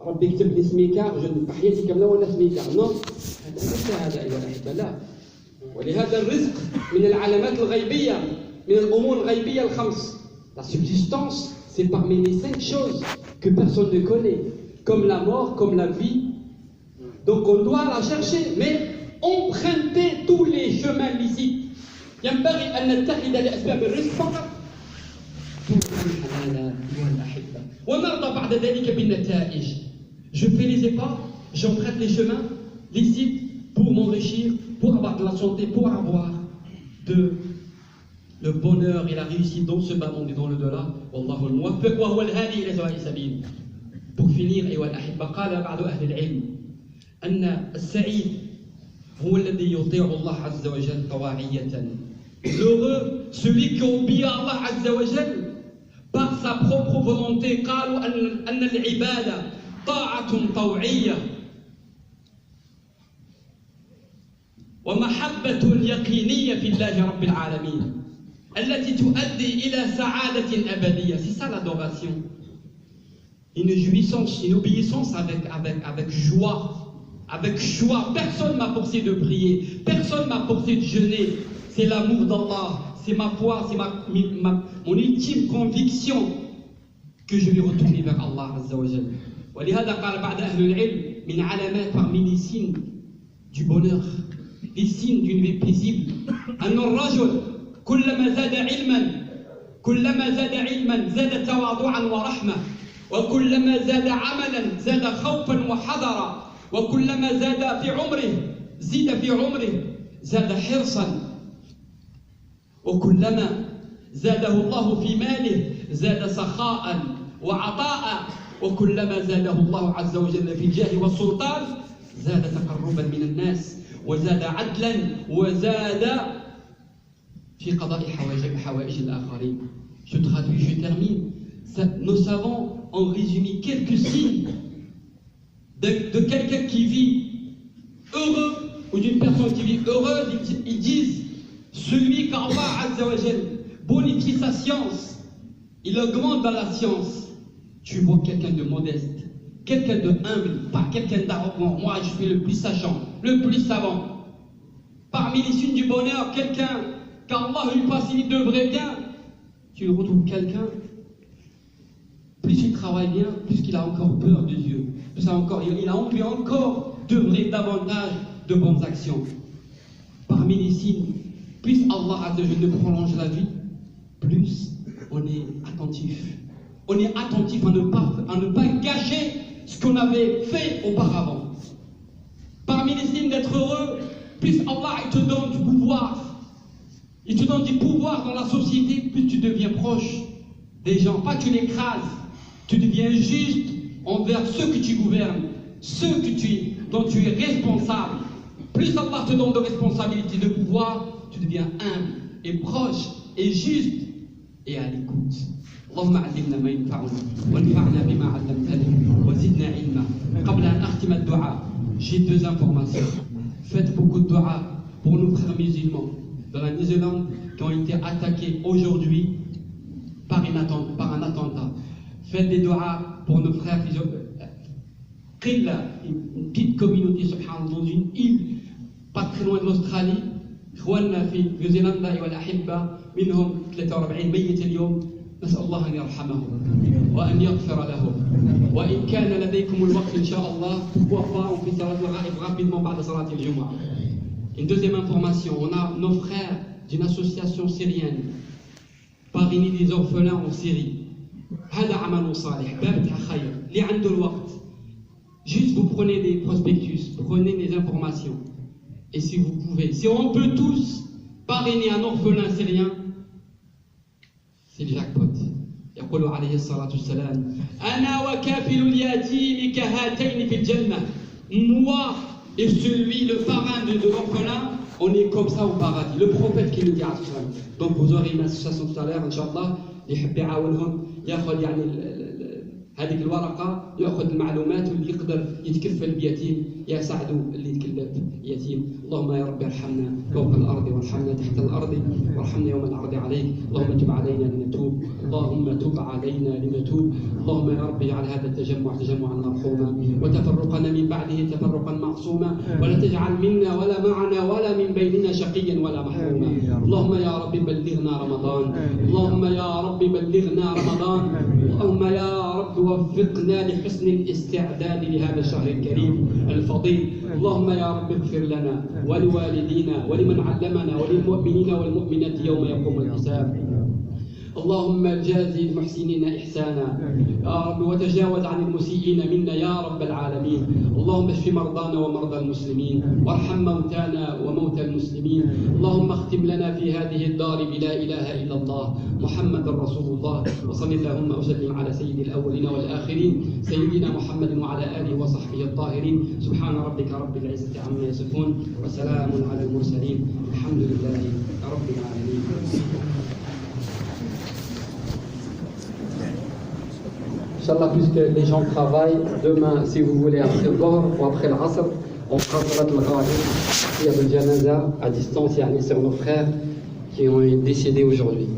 ربي كتب لي سميكار بحياتي كامله وانا سميكار نو هذا ليس هذا ايها الاحبه لا. ولهذا الرزق من العلامات الغيبيه من الامور الغيبيه الخمس. La subsistance, c'est parmi les 5 choses que personne ne connaît, comme la mort, comme la vie. Donc on doit la chercher, mais emprunter tous les chemins licites. ينبغي أن نتخذ لأسباب الرزق فقط. ونرضى بعد ذلك بالنتائج. Je fais les efforts, j'emprunte les chemins licites pour m'enrichir, pour avoir de la santé, pour avoir le bonheur et la réussite dans ce bas monde et dans le delà. والله الموفق وهو الهادي إلى سواء السبيل. Pour finir, أيها الأحبة، قال بعض أهل العلم أن السعيد هو الذي يطيع الله عز وجل طواعية. L'heureux, celui qui obéit à Allah Azza wa Jal par sa propre volonté. قالوا أن العبادة طاعة طوعية ومحبة يقينية في الله رب العالمين التي تؤدي إلى سعادة أبدية. C'est ça l'adoration. Une jouissance, une obéissance avec joie, avec choix. Personne m'a forcé de prier, personne m'a forcé de jeûner. C'est l'amour d'Allah, c'est ma foi, c'est mon ultime conviction que je vais retourner vers Allah Azza wa Jal. ولهذا قال بعض أهل العلم من علامات parmi les signes du bonheur, les signes d'une vie paisible أن الرجل كلما زاد علما زاد تواضعا ورحمة وكلما زاد عملا زاد خوفا وحذرا وكلما زاد في عمره زاد حرصا وكلما زاده الله في ماله زاد سخاء وعطاء وكلما زاده الله عز وجل في الجاه والسلطان زاد تقربا من الناس وزاد عدلا وزاد في قضاء حوائج الآخرين. Je traduis, je termine. Nous savons en résumé quelques signes de quelqu'un qui vit heureux ou d'une personne qui vit heureuse. Ils disent celui qu'Allah Azza wa Jal bonifie sa science, il augmente dans la science. Tu vois quelqu'un de modeste, quelqu'un de humble, pas quelqu'un d'arrogant. Moi je suis le plus sachant, le plus savant. Parmi les signes du bonheur, quelqu'un qu'Allah lui facilite de vrai bien. Tu retrouves quelqu'un, plus il travaille bien, plus qu'il a encore peur de Dieu, plus il a envie encore d'œuvrer davantage de bonnes actions. Parmi les signes, plus Allah Azza wa Jalla nous prolonge la vie, plus on est attentif. On est attentif à ne pas gâcher ce qu'on avait fait auparavant. Parmi les signes d'être heureux, plus Allah te donne du pouvoir. Il te donne du pouvoir dans la société, plus tu deviens proche des gens. Pas tu l'écrases, tu deviens juste envers ceux que tu gouvernes, dont tu es responsable. Plus Allah te donne de responsabilité, de pouvoir, tu deviens humble et proche et juste et à l'écoute. اللهم علمنا ما ينفعنا وانفعنا بما علمتنا وزدنا علما. قبل أن أختم الدعاء, j'ai 2 informations. Faites beaucoup de dua pour nos frères musulmans dans la Nouvelle-Zélande qui ont été attaqués aujourd'hui par un attentat. Faites des doigts pour nos frères qui ont une petite communauté subhanallah dans une île pas très loin de l'Australie. إخواننا في نيوزيلندا والأحبة منهم 43 ميت اليوم. نسأل الله أن يرحمهم وأن يغفر لهم. وإن كان لديكم الوقت إن شاء الله, pourquoi pas on fait صلاة الغائب rapidement بعد صلاة الجمعة. Une deuxième information, on a nos frères d'une association syrienne parrainer des orphelins en Syrie. هذا عمل صالح باب تاع خير اللي عنده الوقت. Juste vous prenez des prospectus, prenez des informations. Et si vous pouvez, si on peut tous parrainer un orphelin syrien, c'est le jackpot. يقول عليه الصلاة والسلام أنا وكافل اليتيم كهاتين في الجنة. Moi et celui, le parrain de l'orphelin, on est comme ça au paradis. Le prophète qui le dit à ça. Donc vous aurez une association tout à l'heure, Inch'Allah, اللي يحب يعاونهم ياخذ يعني هذيك الورقة يأخذ المعلومات واللي يقدر يتكفل بيتيم يساعدوا اللي يتكلف يتيم. اللهم يا رب ارحمنا فوق الأرض وارحمنا تحت الأرض وارحمنا يوم العرض عليك. اللهم تب علينا لنتوب، اللهم تب علينا لنتوب. اللهم يا رب اجعل هذا التجمع تجمعا مرحوما وتفرقنا من بعده تفرقا معصوما، ولا تجعل منا ولا معنا ولا من بيننا شقيا ولا محروما. اللهم يا رب بلغنا رمضان، اللهم يا رب بلغنا رمضان، اللهم يا رب وفقنا لحسن الاستعداد لهذا الشهر الكريم الفضيل. اللهم يا رب اغفر لنا ولوالدينا ولمن علمنا وللمؤمنين والمؤمنات يوم يقوم الحساب. اللهم جازي المحسنين إحسانا يا رب، وتجاوز عن المسيئين منا يا رب العالمين. اللهم اشف مرضانا ومرضى المسلمين، وارحم موتانا وموتى المسلمين. اللهم اختم لنا في هذه الدار بلا إله إلا الله محمد رسول الله. وصل اللهم وسلم على سيد الأولين والآخرين سيدنا محمد وعلى آله وصحبه الطاهرين. سبحان ربك رب العزة عما يصفون وسلام على المرسلين، الحمد لله رب العالمين. Inch'Allah, puisque les gens travaillent, demain, si vous voulez, après le Dhuhr ou après l'Asr, on fera Salat al-Ghaib, il y a le Janaza à distance, sur nos frères qui ont décédé aujourd'hui.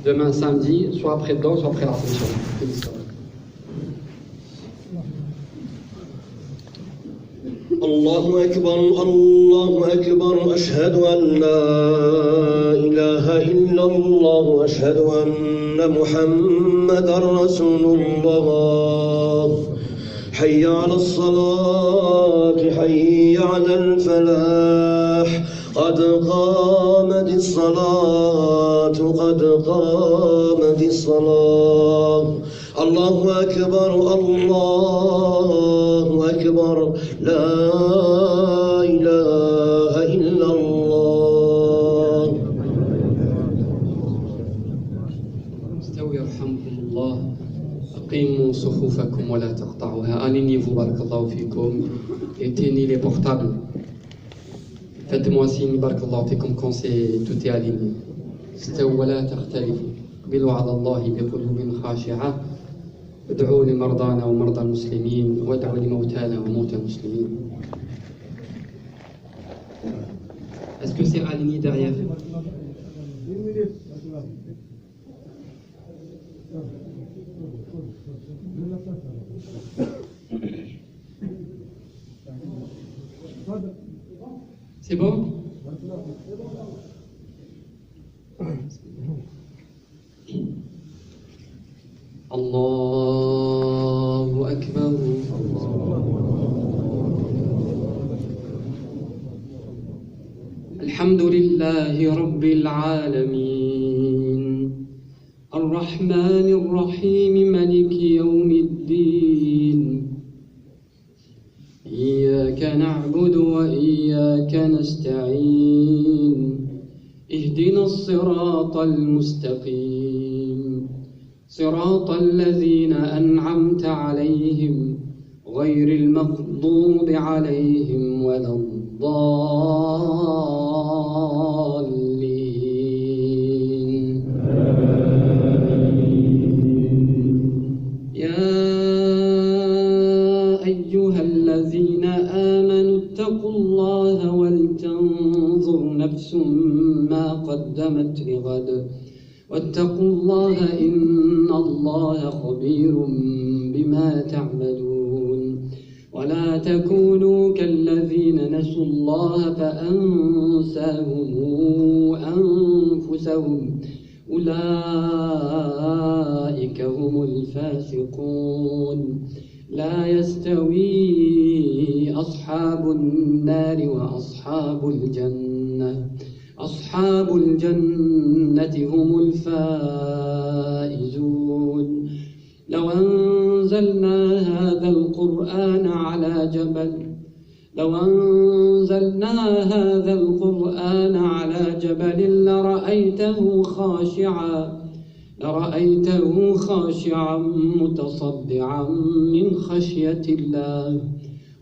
Demain, samedi, soit après le Dhuhr, soit après l'Asr, Inch'Allah. الله أكبر الله أكبر، أشهد أن لا إله إلا الله، أشهد أن محمدا رسول الله. حي على الصلاة حي على الفلاح، قد قامت الصلاة قد قامت الصلاة. الله أكبر الله أكبر، لا إله إلا الله. استووا يرحمكم الله، أقيموا صفوفكم ولا تقطعوها. Alignez-vous, barakallahu fikum, éteignez les portables. Faites-moi signe, barakallahu fikum, quand tout est aligné. استووا ولا تختلفوا، اقبلوا على الله بقلوب خاشعة. ادعوا لمرضانا ومرضى المسلمين، وادعوا لموتانا وموتى المسلمين. Est-ce que c'est aligné derrière? C'est bon? الله أكبر. الحمد لله رب العالمين، الرحمن الرحيم، ملك يوم الدين. إياك نعبد وإياك نستعين، اهدنا الصراط المستقيم، صراط الذين أنعمت عليهم غير المغضوب عليهم ولا الضالين. يا أيها الذين آمنوا اتقوا الله ولتنظر نفس ما قدمت لغد، واتقوا الله إن الله خبير بما تعملون. ولا تكونوا كالذين نسوا الله فأنساهم أنفسهم، أولئك هم الفاسقون. لا يستوي أصحاب النار وأصحاب الجنة، أصحاب الجنة هم الفائزون. لو أنزلنا هذا القرآن على جبل لرأيته خاشعا متصدعا من خشية الله.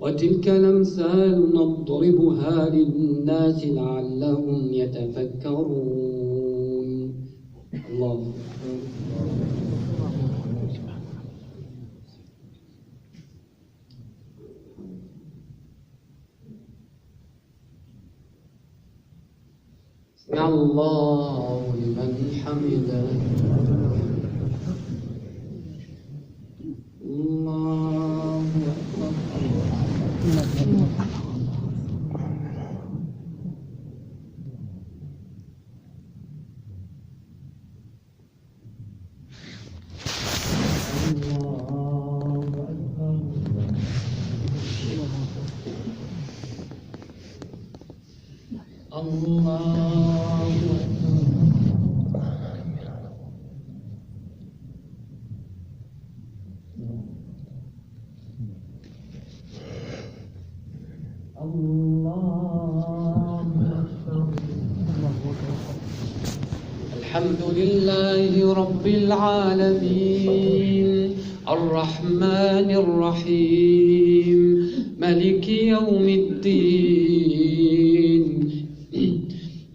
وتلك الأمثال نضربها للناس لعلهم يتفكرون. الله سمع الله لمن حمده. الله الحمد لله رب العالمين الرحمن الرحيم مالك يوم الدين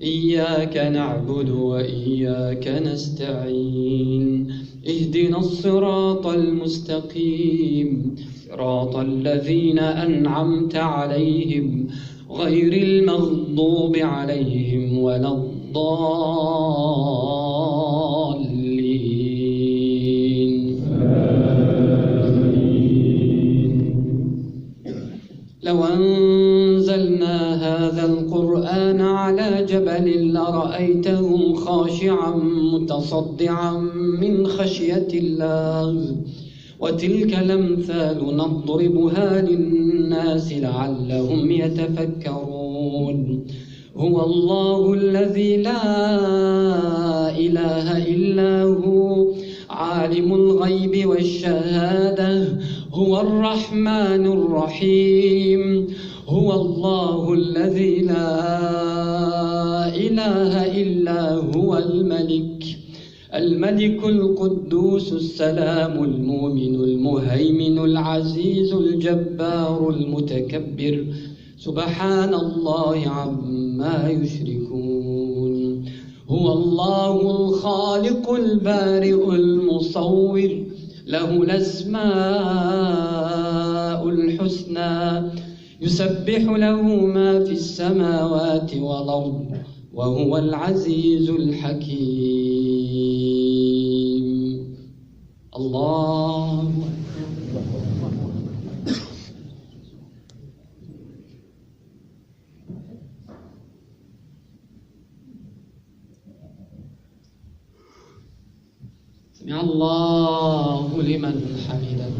إياك نعبد وإياك نستعين اهدنا الصراط المستقيم صراط الذين أنعمت عليهم غير المغضوب عليهم ولا الضالين. لو أنزلنا هذا القرآن على جبل لرأيته خاشعا متصدعا من خشية الله وتلك الأمثال نضربها للناس لعلهم يتفكرون. هو الله الذي لا إله إلا هو عالم الغيب والشهادة هو الرحمن الرحيم. هو الله الذي لا إله إلا هو الملك القدوس السلام المؤمن المهيمن العزيز الجبار المتكبر سبحان الله عما يشركون. هو الله الخالق البارئ المصور له الأسماء الحسنى يسبح له ما في السماوات والأرض وهو العزيز الحكيم. الله سمع الله لمن حمده.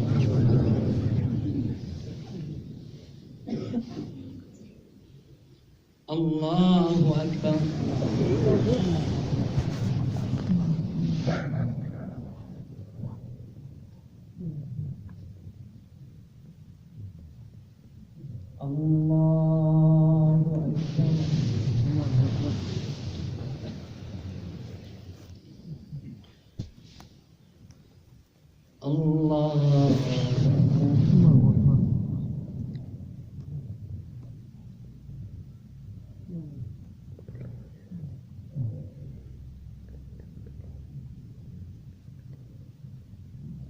الله أكبر. الله أكبر. الله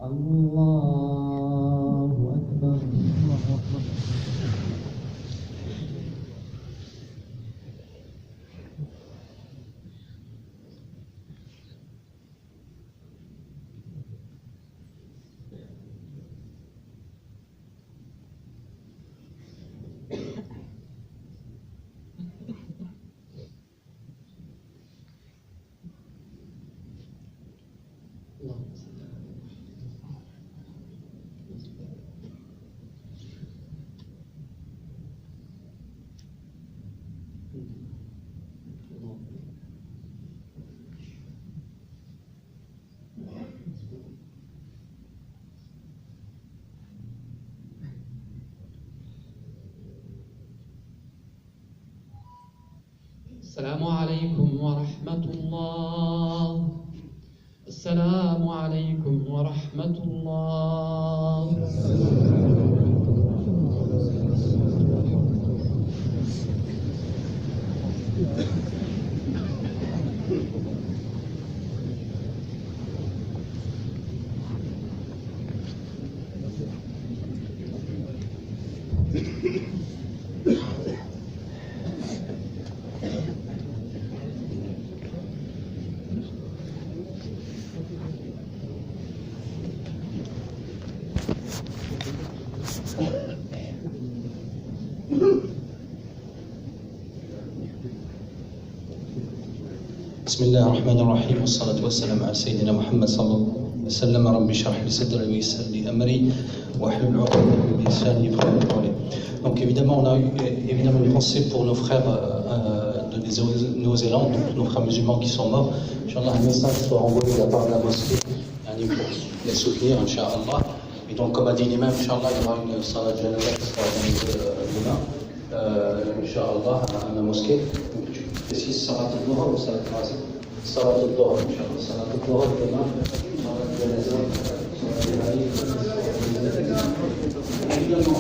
الله أكبر. السلام عليكم ورحمة الله. السلام عليكم ورحمة الله. بسم الله الرحمن الرحيم والصلاة والسلام على سيدنا محمد صلى الله عليه وسلم. رب اشرح لي صدري ويسر لي أمري واحلل عقدة من لساني يفقهوا قولي. Donc évidemment, on a eu évidemment une pensée pour nos frères de Nouvelle-Zélande, nos frères musulmans qui sont morts. Inch'Allah, un message soit envoyé de la part de la mosquée pour les soutenir, Inch'Allah. Et donc, comme a dit l'imam, Inch'Allah, il y aura une salat janaza qui sera organisée demain, Inch'Allah, à la mosquée. Est-ce que salat al-Dhuhr ou salat al-Asr? Salat al-Dhuhr, Inch'Allah. Salat al-Dhuhr demain, salat al-Janaza, évidemment,